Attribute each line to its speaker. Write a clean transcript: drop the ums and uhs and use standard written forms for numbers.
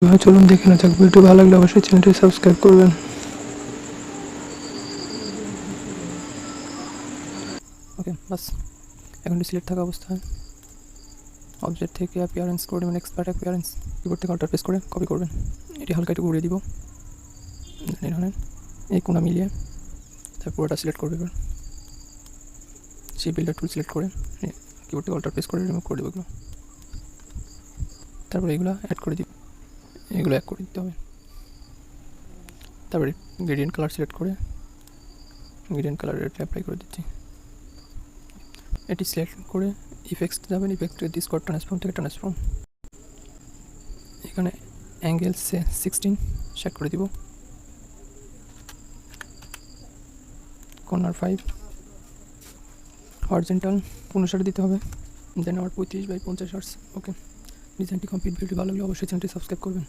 Speaker 1: চলুন দেখে না যাক। ভিডিও ভালো লাগলে অবশ্যই চ্যানেলটি সাবস্ক্রাইব করবেন। ওকে বাস, এখন সিলেক্ট থাকা অবস্থায় অবজেক্ট থেকে অ্যাপিয়ারেন্স করে দেবেন, এক্সপার্ট অ্যাপিয়ারেন্স কিবোর্ড থেকে অল্টার প্রেস করে কপি করবেন। এটি হালকা একটু ঘুরিয়ে দিব, এই ধরনের এই কোণা মিলিয়ে, তারপর ওটা সিলেক্ট করে দেবেন। সেই বিল্ডার টুল সিলেক্ট করে কিবোর্ড থেকে অল্টার প্রেস করে রিমুভ করে দেবো এগুলো। তারপর এগুলো অ্যাড করে দিব, এগুলো অ্যাড করে দিতে হবে। তারপরে গ্রেডিয়েন্ট কালার সিলেক্ট করে গ্রেডিয়েন্ট কালার অ্যাপ্লাই করে দিচ্ছি। এটি সিলেক্ট করে ইফেক্টস যাবেন, ইফেক্টে ডিসকর্ড ট্রান্সফর্ম থেকে ট্রান্সফর্ম, এখানে অ্যাঙ্গেল 16 সেট করে দিব, কর্নার 5, হরিজন্টাল 15 দিতে হবে, দেন আমার 35/50 হার্টজ। ওকে, ডিজাইনটি কমপ্লিট। ভিডিও ভালো লাগলে অবশ্যই চ্যানেলটি সাবস্ক্রাইব করবেন।